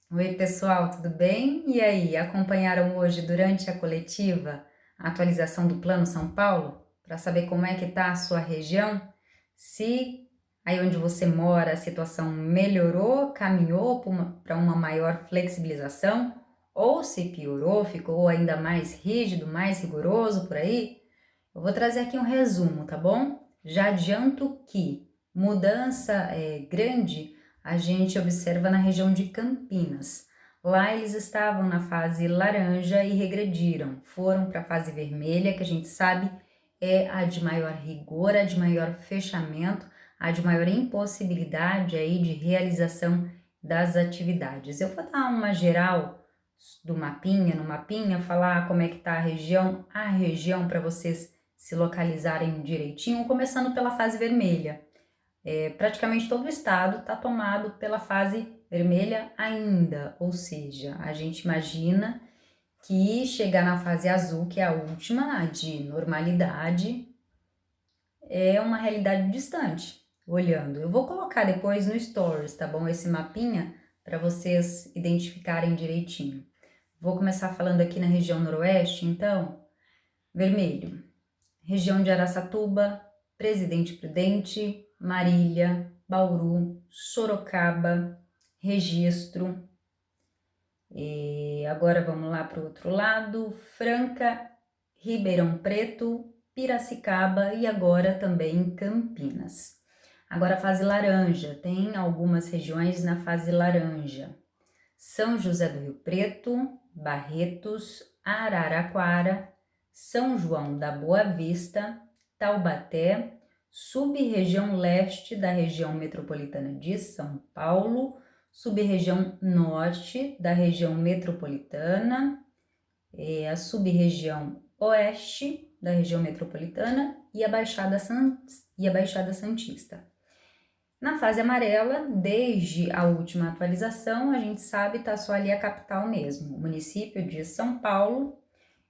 Oi, pessoal, tudo bem? E aí, acompanharam hoje durante a coletiva a atualização do Plano São Paulo para saber como é que está a sua região? Se aí onde você mora a situação melhorou, caminhou para uma maior flexibilização, ou se piorou, ficou ainda mais rígido, mais rigoroso por aí? Eu vou trazer aqui um resumo, tá bom? Já adianto que mudança grande a gente observa na região de Campinas. Lá eles estavam na fase laranja e regrediram, foram para a fase vermelha, que a gente sabe é a de maior rigor, a de maior fechamento, a de maior impossibilidade aí de realização das atividades. Eu vou dar uma geral do mapinha, no mapinha, falar como é que tá a região para vocês se localizarem direitinho, começando pela fase vermelha. Praticamente todo o estado está tomado pela fase vermelha ainda, ou seja, a gente imagina que chegar na fase azul, que é a última, a de normalidade, é uma realidade distante, olhando. Eu vou colocar depois no Stories, tá bom? Esse mapinha para vocês identificarem direitinho. Vou começar falando aqui na região noroeste, então, vermelho. Região de Araçatuba, Presidente Prudente, Marília, Bauru, Sorocaba, Registro. E agora vamos lá para o outro lado, Franca, Ribeirão Preto, Piracicaba e agora também Campinas. Agora a fase laranja, tem algumas regiões na fase laranja. São José do Rio Preto, Barretos, Araraquara, São João da Boa Vista, Taubaté, sub-região leste da região metropolitana de São Paulo, sub-região norte da região metropolitana, a sub-região oeste da região metropolitana e a Baixada Santista. Na fase amarela, desde a última atualização, a gente sabe está só ali a capital mesmo, o município de São Paulo,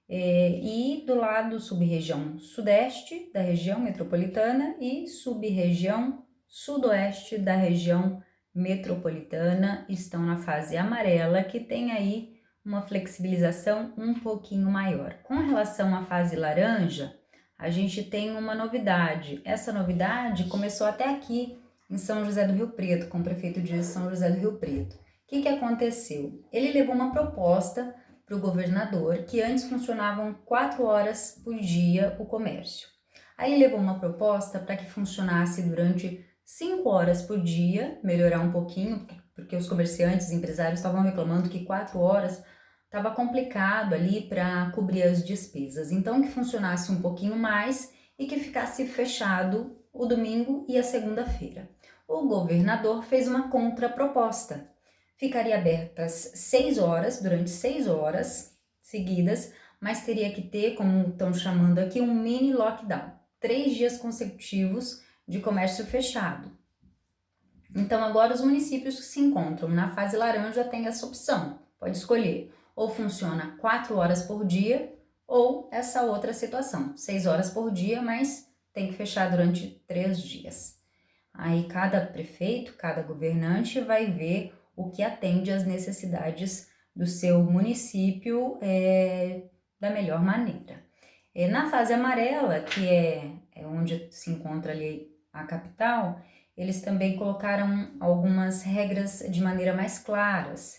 e do lado sub-região sudeste da região metropolitana e sub-região sudoeste da região metropolitana estão na fase amarela, que tem aí uma flexibilização um pouquinho maior. Com relação à fase laranja, a gente tem uma novidade. Essa novidade começou até aqui em São José do Rio Preto, com o prefeito de São José do Rio Preto. O que aconteceu? Ele levou uma proposta para o governador que antes funcionavam 4 horas por dia o comércio. Aí ele levou uma proposta para que funcionasse durante 5 horas por dia, melhorar um pouquinho, porque os comerciantes e empresários estavam reclamando que 4 horas estava complicado ali para cobrir as despesas. Então que funcionasse um pouquinho mais e que ficasse fechado o domingo e a segunda-feira. O governador fez uma contraproposta. Ficaria abertas 6 horas, durante 6 horas seguidas, mas teria que ter, como estão chamando aqui, um mini lockdown. 3 dias consecutivos de comércio fechado. Então agora os municípios que se encontram na fase laranja têm essa opção. Pode escolher, ou funciona 4 horas por dia, ou essa outra situação, 6 horas por dia, mas tem que fechar durante 3 dias. Aí cada prefeito, cada governante vai ver o que atende às necessidades do seu município da melhor maneira. Na fase amarela, que é onde se encontra ali a capital, eles também colocaram algumas regras de maneira mais claras.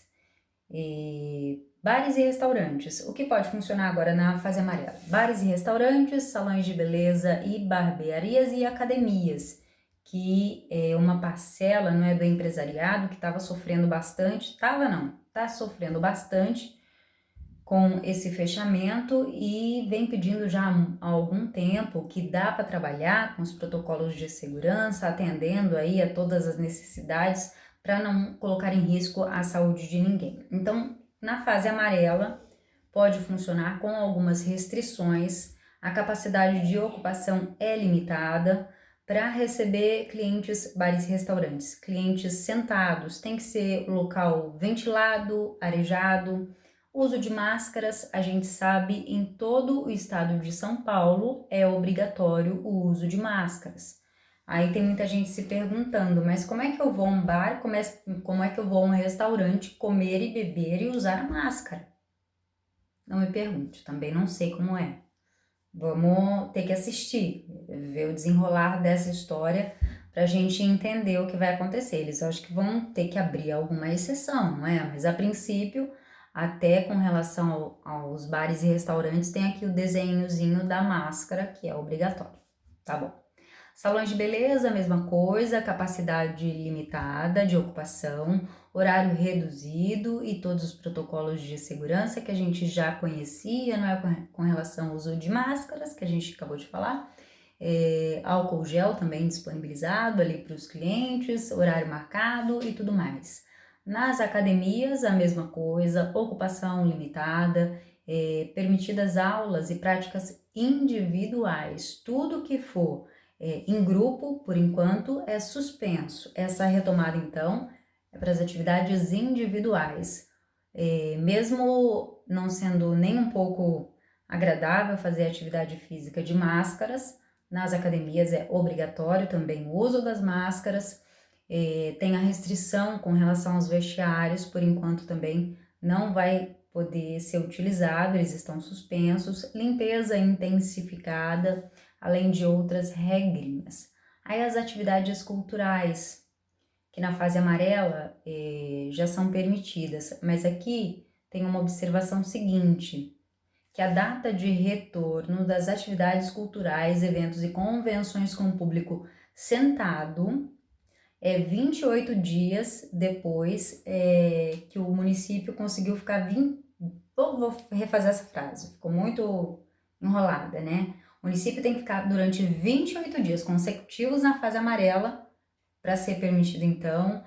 Bares e restaurantes. O que pode funcionar agora na fase amarela? Bares e restaurantes, salões de beleza e barbearias e academias, que é uma parcela, não é, do empresariado que estava sofrendo bastante, está sofrendo bastante com esse fechamento e vem pedindo já há algum tempo que dá para trabalhar com os protocolos de segurança, atendendo aí a todas as necessidades para não colocar em risco a saúde de ninguém. Então, na fase amarela, pode funcionar com algumas restrições, a capacidade de ocupação é limitada para receber clientes, bares e restaurantes, clientes sentados, tem que ser local ventilado, arejado. Uso de máscaras, a gente sabe, em todo o estado de São Paulo é obrigatório o uso de máscaras. Aí tem muita gente se perguntando, mas como é que eu vou a um bar, como é que eu vou a um restaurante comer e beber e usar a máscara? Não me pergunte, também não sei como é. Vamos ter que assistir, ver o desenrolar dessa história para a gente entender o que vai acontecer. Eles acho que vão ter que abrir alguma exceção, não é? Mas a princípio, até com relação aos bares e restaurantes, tem aqui o desenhozinho da máscara, que é obrigatório. Tá bom. Salões de beleza, mesma coisa, capacidade limitada de ocupação, horário reduzido e todos os protocolos de segurança que a gente já conhecia, não é, com relação ao uso de máscaras, que a gente acabou de falar, álcool gel também disponibilizado ali para os clientes, horário marcado e tudo mais. Nas academias, a mesma coisa, ocupação limitada, permitidas aulas e práticas individuais, tudo que for em grupo, por enquanto, é suspenso. Essa retomada, então, é para as atividades individuais. Mesmo não sendo nem um pouco agradável fazer atividade física de máscaras, nas academias é obrigatório também o uso das máscaras. Tem a restrição com relação aos vestiários, por enquanto também não vai poder ser utilizado, eles estão suspensos. Limpeza intensificada, além de outras regrinhas. Aí as atividades culturais, que na fase amarela já são permitidas, mas aqui tem uma observação seguinte, que a data de retorno das atividades culturais, eventos e convenções com o público sentado é 28 dias depois que o município conseguiu ficar 20... Vou refazer essa frase, ficou muito enrolada, né? O município tem que ficar durante 28 dias consecutivos na fase amarela para ser permitido, então,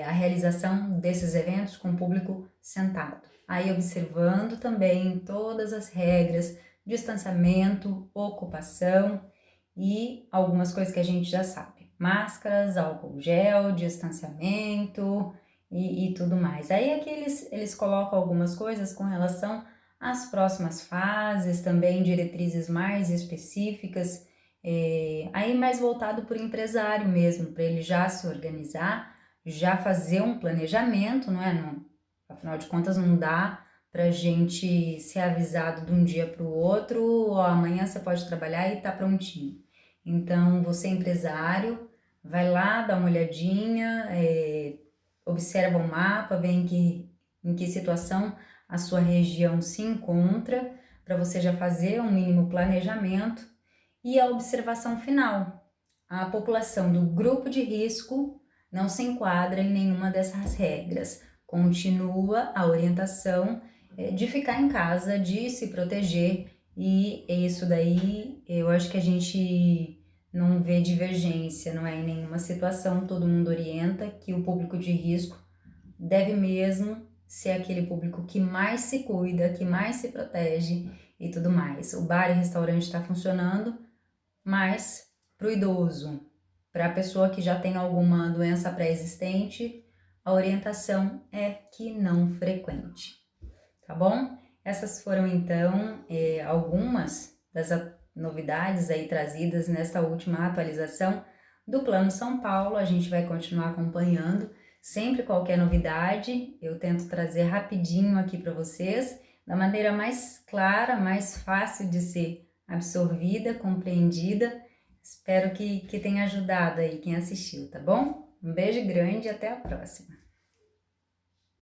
a realização desses eventos com o público sentado. Aí observando também todas as regras, distanciamento, ocupação e algumas coisas que a gente já sabe. Máscaras, álcool gel, distanciamento e tudo mais. Aí aqui eles colocam algumas coisas com relação às próximas fases, também diretrizes mais específicas, aí mais voltado para o empresário mesmo, para ele já se organizar, já fazer um planejamento, não é? Não, afinal de contas não dá para a gente ser avisado de um dia para o outro, ó, amanhã você pode trabalhar e tá prontinho. Então, você empresário, vai lá, dá uma olhadinha, observa o mapa, vê em que situação a sua região se encontra, para você já fazer um mínimo planejamento. E a observação final: a população do grupo de risco não se enquadra em nenhuma dessas regras. Continua a orientação de ficar em casa, de se proteger, e isso daí eu acho que a gente não vê divergência, não é em nenhuma situação, todo mundo orienta que o público de risco deve mesmo ser aquele público que mais se cuida, que mais se protege e tudo mais. O bar e restaurante está funcionando, mas para o idoso, para a pessoa que já tem alguma doença pré-existente, a orientação é que não frequente, tá bom? Essas foram então algumas das novidades aí trazidas nesta última atualização do Plano São Paulo. A gente vai continuar acompanhando. Sempre qualquer novidade, eu tento trazer rapidinho aqui para vocês, da maneira mais clara, mais fácil de ser absorvida, compreendida. Espero que tenha ajudado aí quem assistiu, tá bom? Um beijo grande e até a próxima!